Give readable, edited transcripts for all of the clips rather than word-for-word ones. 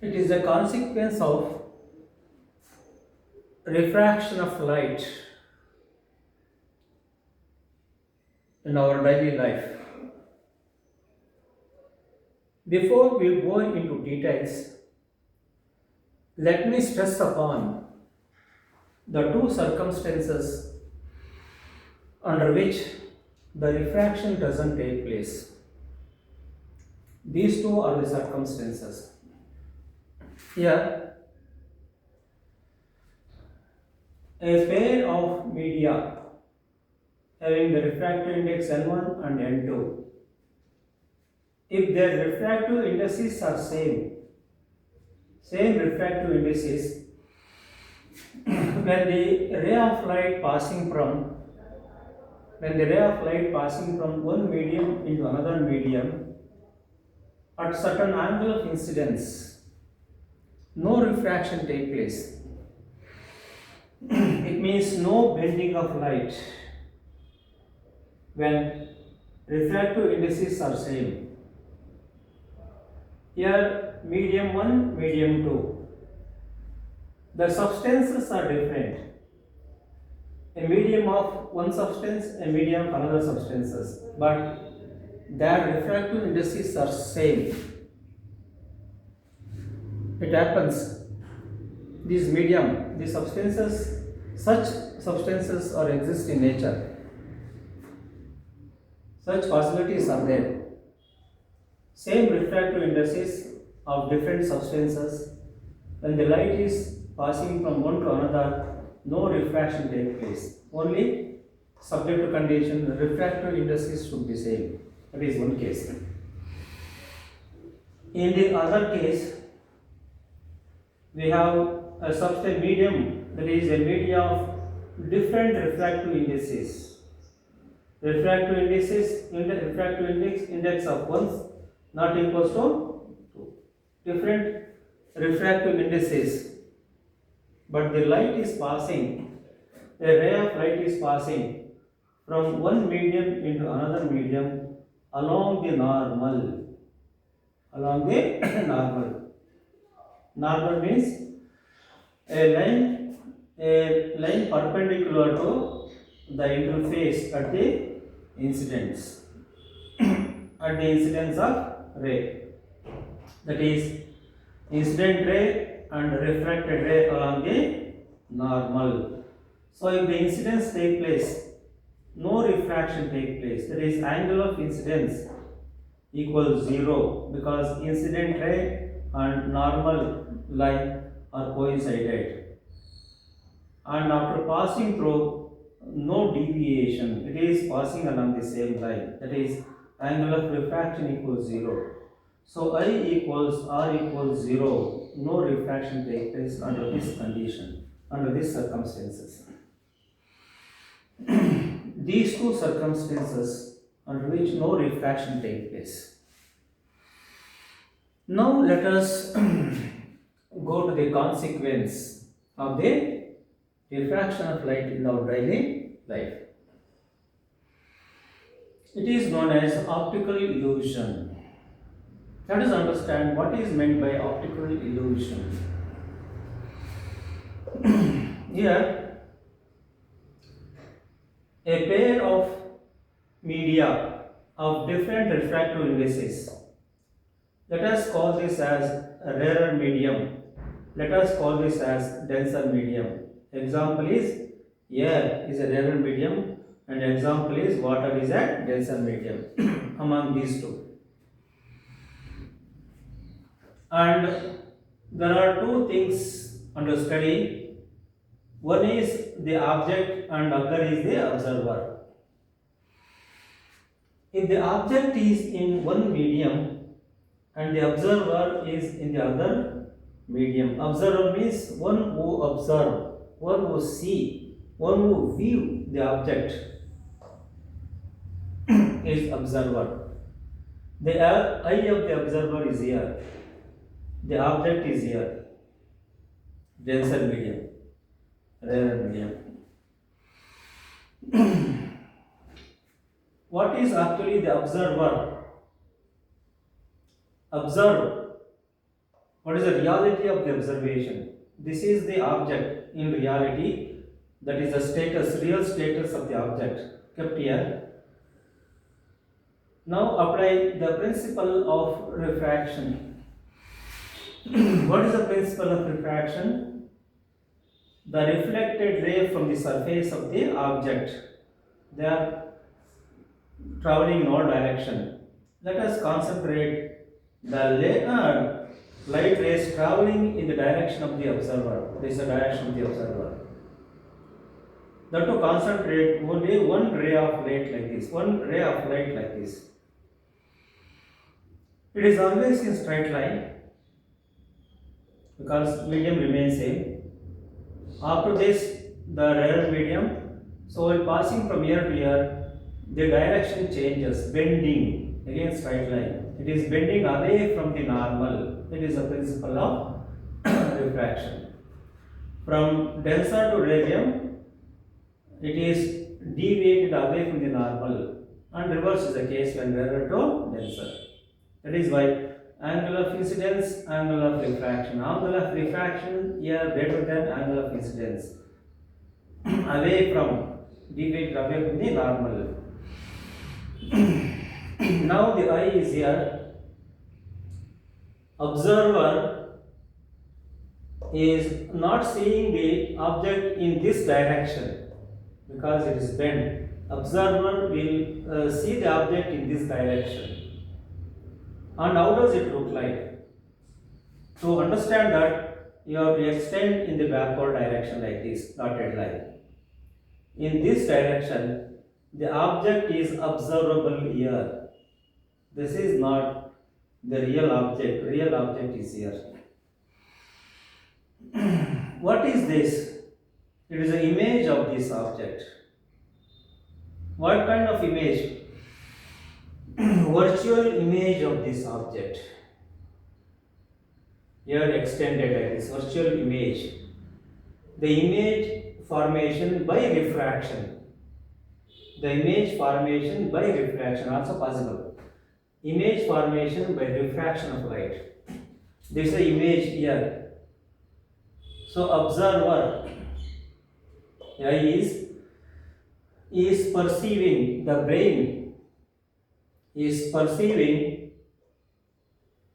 It is a consequence of refraction of light in our daily life. Before we go into details, let me stress upon the two circumstances under which the refraction doesn't take place. These two are the circumstances. Here, a pair of media having the refractive index N1 and N2, if their refractive indices are same refractive indices, when the ray of light passing from one medium into another medium at certain angle of incidence, no refraction take place. It means no bending of light when refractive indices are same. Here medium 1, medium 2. The substances are different. A medium of one substance, a medium of another substances, but their refractive indices are same. It happens, these medium, these substances, such substances are exist in nature. Such possibilities are there. Same refractive indices of different substances, when the light is passing from one to another, no refraction takes place. Only subject to condition, the refractive indices should be same. That is one case. In the other case, we have a substance medium, that is a media of different refractive indices. Refractive index of 1 not equals to 2. Different refractive indices, but the light is passing, a ray of light is passing from one medium into another medium along the normal. Normal means a line perpendicular to the interface at the incidence of ray. That is incident ray and refracted ray along the normal. So if the incidence take place, no refraction take place. That is angle of incidence equals 0, because incident ray and normal line are coincided. And after passing through, no deviation. It is passing along the same line. That is angle of refraction equals 0. So I equals R equals 0. No refraction takes place under this condition, under these circumstances. These two circumstances under which no refraction takes place. Now let us go to the consequence of the refraction of light in our daily life. It is known as optical illusion. Let us understand what is meant by optical illusion. Here, a pair of media of different refractive indices. Let us call this as a rarer medium. Let us call this as denser medium. Example is air is a rarer medium, and example is water is a denser medium among these two. And there are two things under study. One is the object and other is the observer. If the object is in one medium and the observer is in the other medium, observer means one who observe, one who see, one who view the object is observer. The eye of the observer is here. The object is here. Denser medium, rarer medium. What is actually the observer? Observe What is the reality of the observation? This is the object in reality, that is the status, real status of the object kept here. Now apply the principle of refraction. What is the principle of refraction? The reflected ray from the surface of the object, they are traveling in all direction. Let us concentrate the light rays traveling in the direction of the observer. This is the direction of the observer. That to concentrate only one ray of light like this. One ray of light like this. It is always in straight line because medium remains same. After this, the error medium. So while passing from here to here, the direction changes, bending again straight line. It is bending away from the normal. It is a principle of refraction. From denser to radium, it is deviated away from the normal, and reverse is the case when rarer to denser. That is why angle of incidence, angle of refraction. Angle of refraction here greater than angle of incidence. Away from, deviated away from the normal. Now the eye is here. Observer is not seeing the object in this direction because it is bent. Observer will see the object in this direction. And how does it look like? To understand that, you have to extend in the backward direction like this, dotted line. In this direction, the object is observable here. This is not the real object. Real object is here. What is this? It is an image of this object. What kind of image? Virtual image of this object. Here extended like this, virtual image. The image formation by refraction. The image formation by refraction also possible. Image formation by refraction of light. This is the image here. So observer is perceiving, the brain is perceiving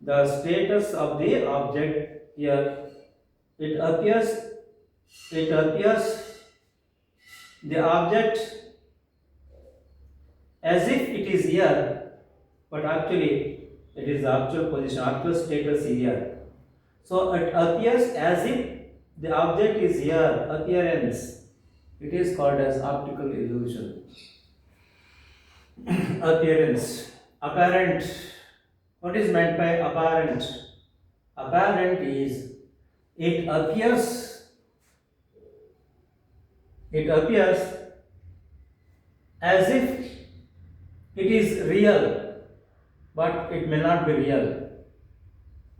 the status of the object here. It appears the object as if it is here, but actually it is the actual position, actual status here. So it appears as if the object is here, appearance. It is called as optical illusion. Appearance. Apparent. What is meant by apparent? Apparent is it appears as if it is real, but it may not be real.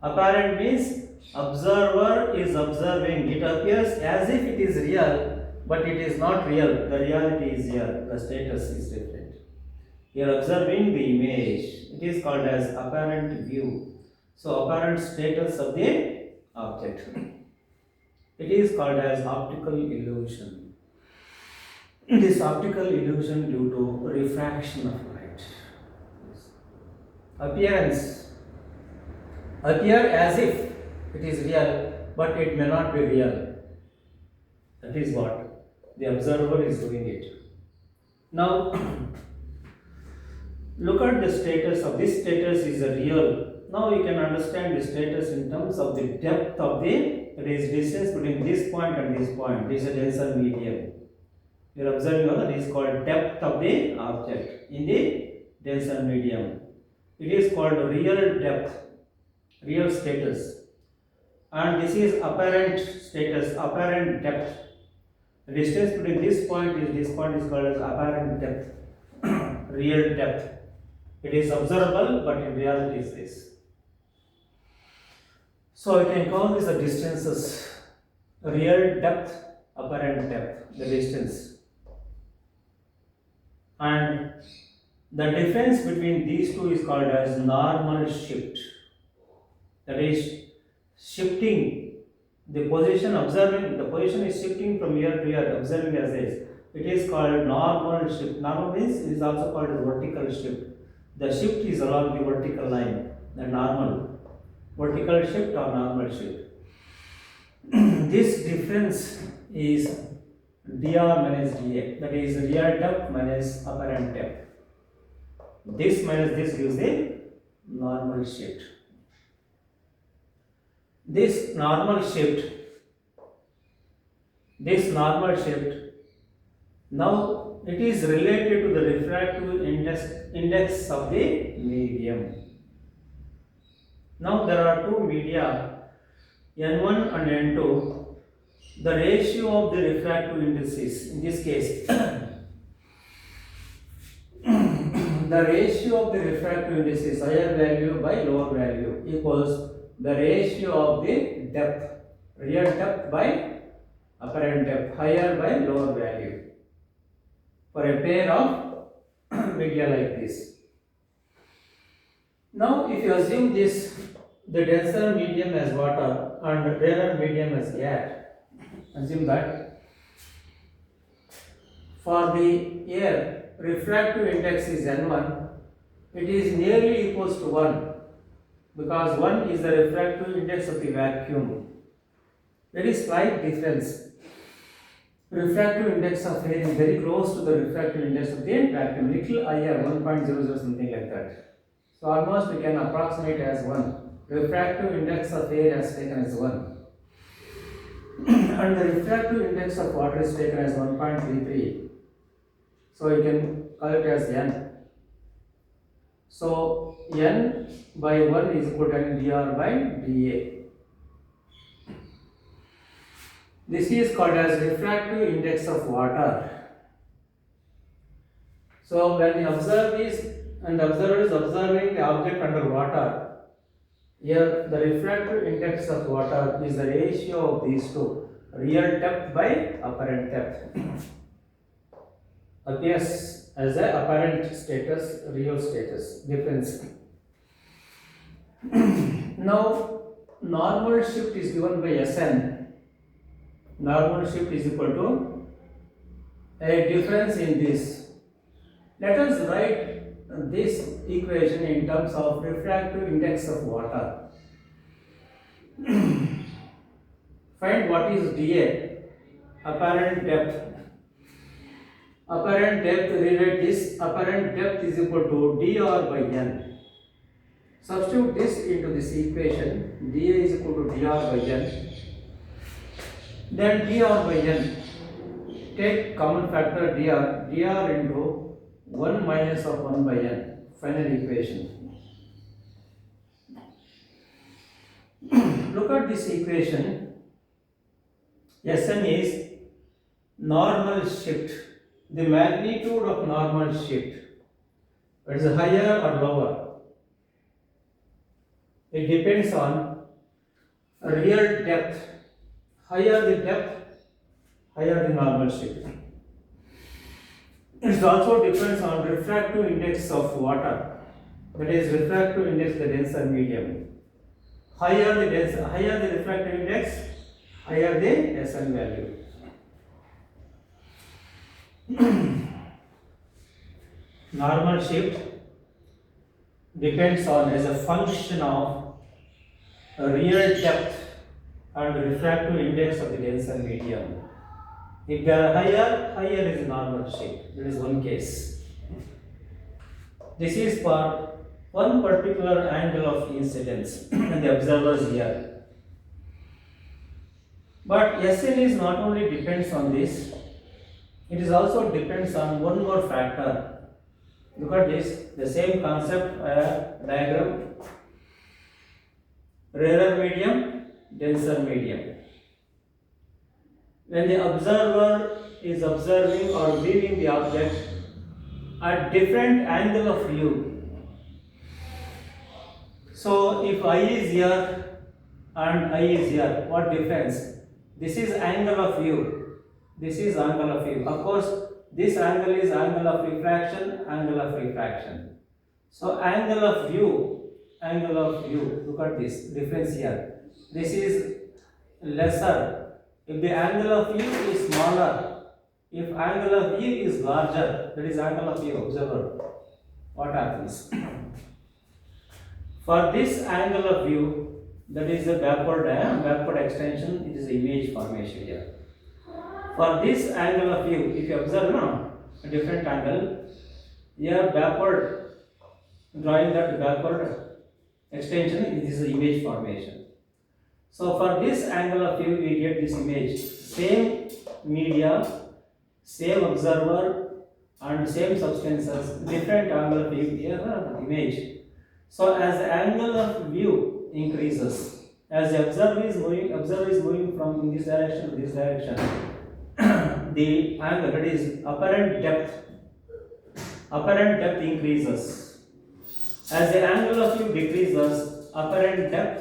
Apparent means observer is observing. It appears as if it is real, but it is not real. The reality is here. The status is different. You are observing the image. It is called as apparent view. So apparent status of the object. It is called as optical illusion. This optical illusion due to refraction of light. Appearance. Appear as if it is real, but it may not be real. That is what the observer is doing it. Now, look at the status of this. Status is a real. Now you can understand the status in terms of the depth of the, that is distance between this point and this point. This is a denser medium. You are observing that is called depth of the object in the denser medium. It is called real depth, real status. And this is apparent status, apparent depth. The distance between this point is called as apparent depth, real depth. It is observable, but in reality is this. So I can call this the distances, real depth, apparent depth, the distance. And the difference between these two is called as normal shift. That is, shifting the position, observing the position is shifting from here to here, observing as is. It is called normal shift. Normal means it is also called as vertical shift. The shift is along the vertical line, the normal. Vertical shift or normal shift. This difference is dr minus dA, that is real depth minus apparent depth. This minus this gives the normal shift. This normal shift, now it is related to the refractive index of the medium. Now there are two media, N1 and N2. The ratio of the refractive indices, in this case, the ratio of the refractive indices, higher value by lower value, equals the ratio of the depth, real depth by apparent depth, higher by lower value, for a pair of media like this. Now, if you assume this, the denser medium as water and rarer medium as air, assume that for the air, refractive index is N1, it is nearly equals to 1, because 1 is the refractive index of the vacuum. Very slight difference. Refractive index of air is very close to the refractive index of the vacuum, little higher, 1.00, something like that. So almost we can approximate as 1. Refractive index of air is taken as 1. And the refractive index of water is taken as 1.33. So you can call it as N. So N by 1 is equal to N dr by dA. This is called as refractive index of water. So when the observer is observing the object under water, here the refractive index of water is the ratio of these two, real depth by apparent depth. Appears as a apparent status, real status difference. Now normal shift is given by Sn. Normal shift is equal to a difference in this. Let us write this equation in terms of refractive index of water. Find what is dA, apparent depth. Apparent depth, rewrite this, apparent depth is equal to dr by n. Substitute this into this equation, dA is equal to dr by n. Then dr by n, take common factor dr into 1 minus of 1 by n, final equation. Look at this equation. Sn is normal shift, the magnitude of normal shift. It is higher or lower. It depends on real depth. Higher the depth, higher the normal shift. It also depends on refractive index of water, that is refractive index, the denser medium. Higher the refractive index, higher the Sn value. Normal shift depends on as a function of real depth and refractive index of the denser medium. If they are higher is normal shift. That is one case. This is for one particular angle of incidence and the observers here. But Sn is not only depends on this, it is also depends on one more factor. Look at this, the same concept diagram. Rarer medium, denser medium. When the observer is observing or viewing the object at different angle of view. So if I is here and I is here, what difference? This is angle of view. This is angle of view. Of course, this angle is angle of refraction, angle of refraction. So angle of view, look at this difference here. this is lesser. If the angle of view is smaller, if angle of view is larger, that is angle of view observer, what happens? For this angle of view, that is the backward extension, it is the image formation here. For this angle of view, if you observe a different angle, here backward, drawing that backward extension, it is the image formation. So for this angle of view, we get this image. Same media, same observer, and same substances, different angle of view here, image. So as the angle of view increases, as the observer is moving from in this direction to this direction, the angle, that is apparent depth increases. As the angle of view decreases, apparent depth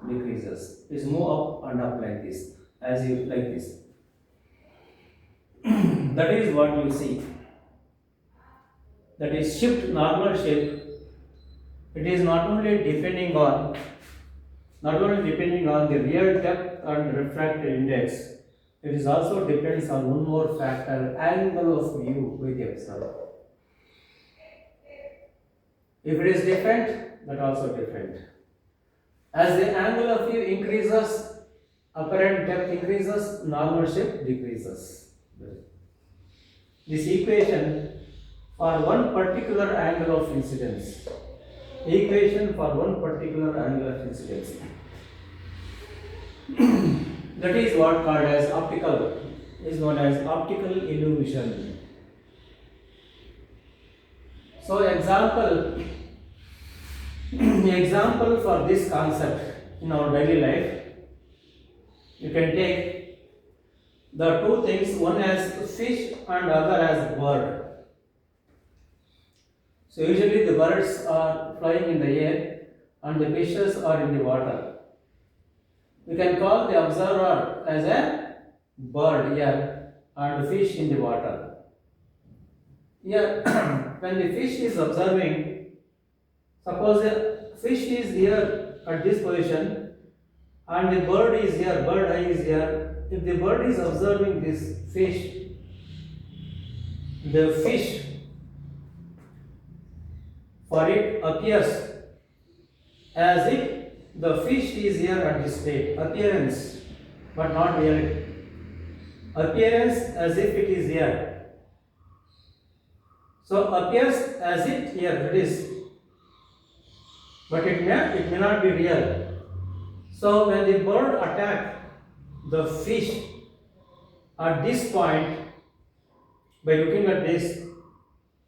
decreases. Is move up and up like this, as you like this. That is what you see. That is shift normal shape. It is not only depending on the real depth and refracted index. It is also depends on one more factor, angle of view with the observer. If it is different, that also different. As the angle of view increases, apparent depth increases, normal shape decreases. This equation for one particular angle of incidence. Equation for one particular angle of incidence. That is what called as optical, is known as optical illusion. So example for this concept in our daily life, you can take the two things, one as fish and other as bird. So usually the birds are flying in the air and the fishes are in the water. We can call the observer as a bird here and fish in the water. Here, when the fish is observing, suppose the fish is here at this position and the bird is here, bird eye is here. If the bird is observing this fish, the fish, for it appears as if the fish is here at this state, appearance, but not reality. Appearance as if it is here. So appears as if here it is, but it may not be real. So when the bird attack the fish at this point, by looking at this,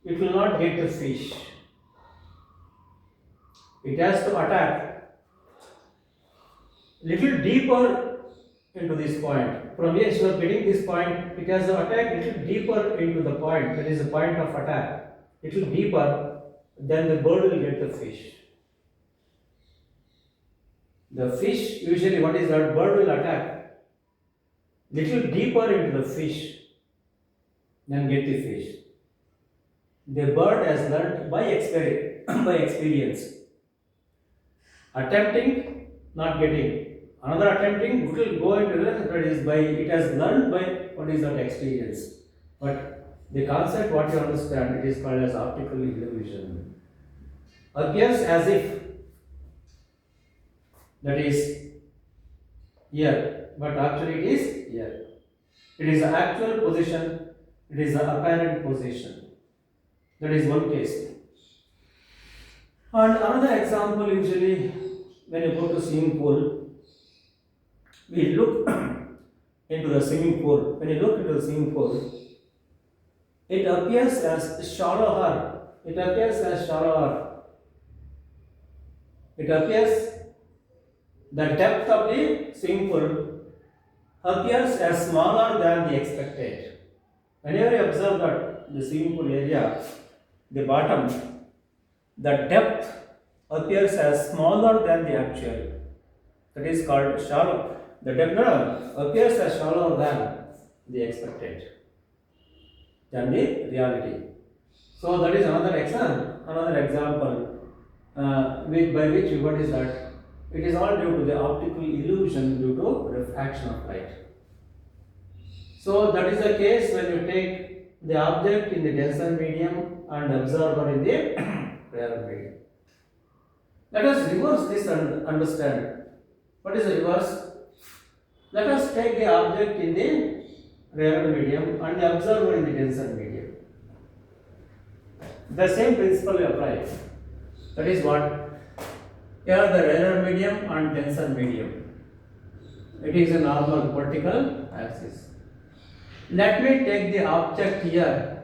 it will not get the fish. It has to attack little deeper into this point. From here, instead of getting this point, it has to attack little deeper into the point. That is the point of attack. Little deeper, then the bird will get the fish. The fish, usually what is that? Bird will attack little deeper into the fish, then get the fish. The bird has learnt by experience. Attempting, not getting. Another attempting, it will go into that is by, it has learned by what is that experience. But the concept, what you understand, it is called as optical illusion. Appears as if that is here, but actually it is here. It is the actual position, it is the apparent position. That is one case. And another example, usually when you go to swimming pool, we look into the swimming pool. When you look into the swimming pool, it appears as shallower. It appears as shallower. It appears the depth of the swimming pool appears as smaller than the expected. Whenever you observe that the swimming pool area, the bottom, the depth appears as smaller than the actual. That is called shallow. The depth appears as shallower than the expected, than the reality. So that is another example by which what is that? It is all due to the optical illusion due to refraction of light. So that is the case when you take the object in the denser medium and observer in the rarer medium. Let us reverse this and understand. What is the reverse? Let us take the object in the rarer medium and the observer in the denser medium. The same principle will apply. That is what? Here the rarer medium and denser medium. It is a normal vertical axis. Let me take the object here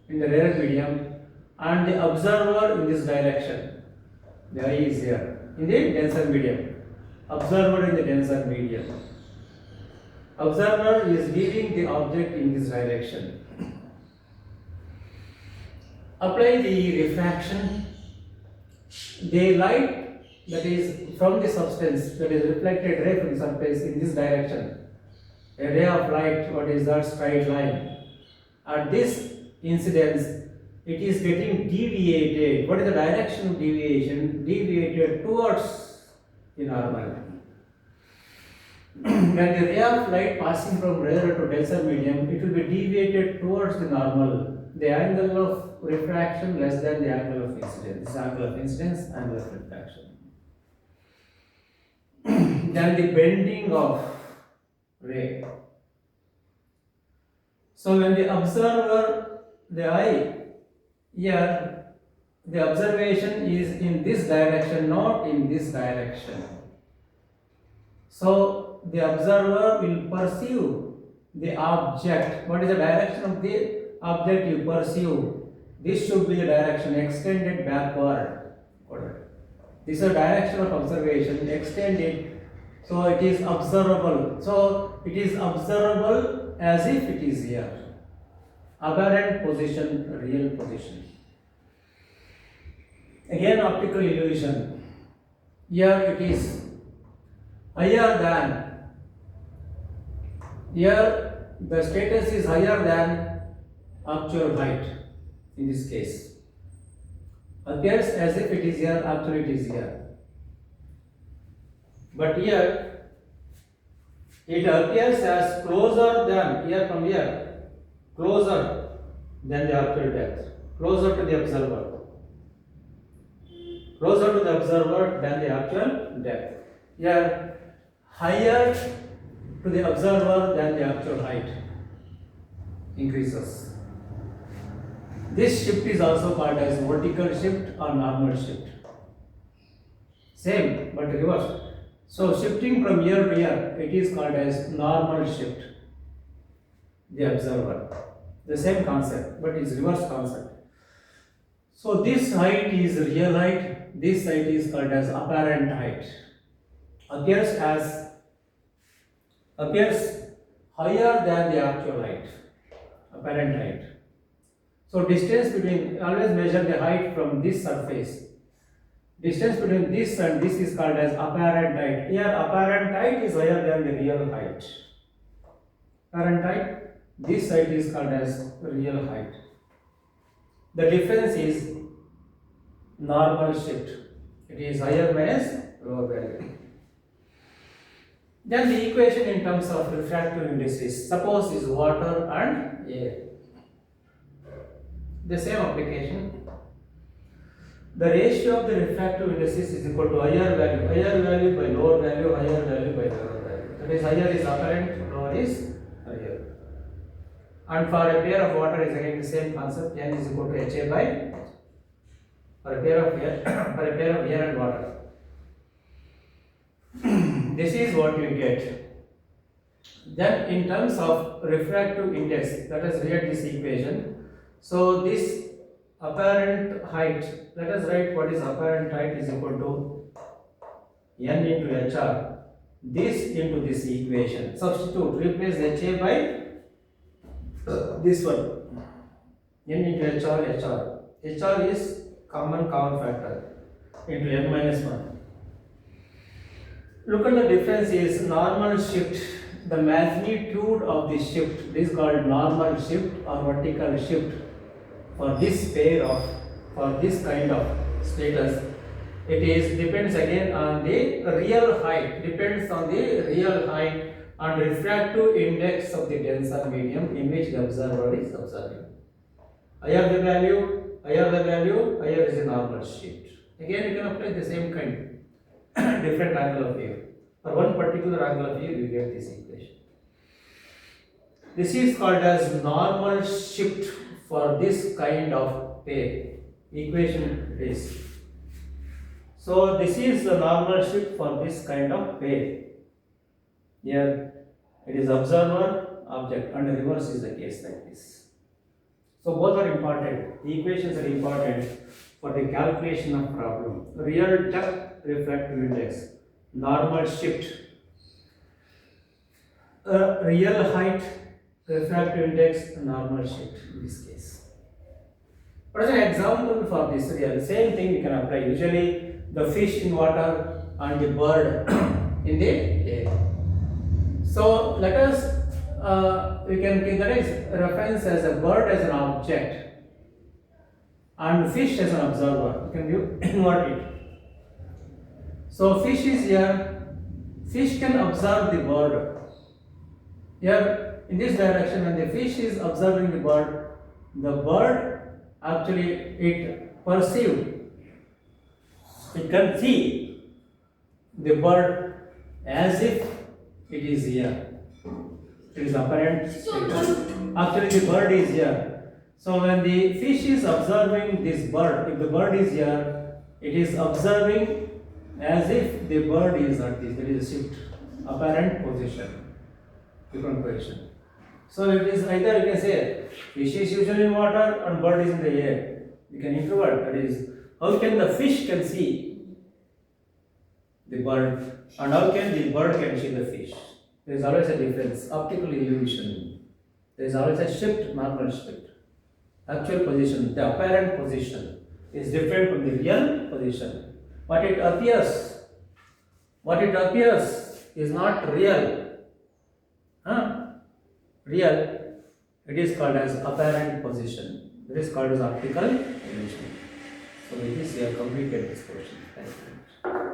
in the rarer medium and the observer in this direction. The eye is here in the denser medium. Observer in the denser medium. Observer is viewing the object in this direction. Apply the refraction. The light that is from the substance, that is reflected ray from the surface in this direction. A ray of light, what is that? Straight line. At this incidence, it is getting deviated. What is the direction of deviation? Deviated towards the normal. When the ray of light passing from rarer to denser medium, it will be deviated towards the normal. The angle of refraction less than the angle of incidence. This angle of incidence, angle of refraction. Then the bending of ray. So when the observer, the eye, here the observation is in this direction, not in this direction. So the observer will perceive the object. What is the direction of the object you perceive? This should be the direction extended backward. This is the direction of observation extended. So it is observable. So it is observable as if it is here. Apparent position, real position. Again optical illusion. Here it is higher than. Here the status is higher than actual height in this case. Appears as if it is here, actually it is here. But here it appears as closer than, here from here, closer than the actual depth, closer to the observer, closer to the observer than the actual depth. Here higher to the observer than the actual height increases. This shift is also called as vertical shift or normal shift. Same but reversed. So shifting from here to here, it is called as normal shift. The observer. The same concept, but it's reverse concept. So this height is real height. This height is called as apparent height. Appears higher than the actual height. Apparent height. So distance between, always measure the height from this surface. Distance between this and this is called as apparent height. Here apparent height is higher than the real height. Apparent height, this height is called as real height. The difference is normal shift. It is higher minus lower value. Then the equation in terms of refractive indices. Suppose is water and air. The same application. The ratio of the refractive indices is equal to higher value by lower value, higher value by lower value. That is, higher is apparent, lower is higher. And for a pair of water is again the same concept. N is equal to HA by for a pair of air and water. This is what you get. Then in terms of refractive index, let us write this equation. So this apparent height, let us write what is apparent height is equal to N into HR. This into this equation. Substitute, replace HA by this one. N into HR. HR is common factor into N minus 1. Look at the difference is normal shift. The magnitude of the shift, this is called normal shift or vertical shift. For this pair of, for this kind of status, it is depends again on the real height, depends on the real height and refractive index of the denser medium in which the observer is observing. Higher the value, higher is the normal shift. Again, you can apply the same kind, different angle of view. For one particular angle of view, you get this equation. This is called as normal shift for this kind of pair. Equation is. So this is the normal shift for this kind of pair. Here it is observer, object, and reverse is the case like this. So both are important. The equations are important for the calculation of problem. Real depth refractive index, normal shift, real height refractive index, normal shift in this case. What is an example for this real? Same thing we can apply. Usually the fish in water and the bird in the air. So let us we can give that is reference as a bird as an object and fish as an observer. You can invert it. So fish is here. Fish can observe the bird. Here in this direction, when the fish is observing the bird actually it perceives. It can see the bird as if it is here. It is apparent. Actually, the bird is here. So when the fish is observing this bird, if the bird is here, it is observing as if the bird is at this. There is a shift, apparent position, different position. So it is either you can say fish is usually in water and bird is in the air. You can introvert. That is, how can the fish can see the bird and how can the bird can see the fish? There is always a difference. Optical illusion. There is always a shift, normal shift. Actual position, the apparent position is different from the real position. What it appears is not real. Real, it is called as apparent position. It is called as optical illusion. So with this we have completed this portion. Thank you.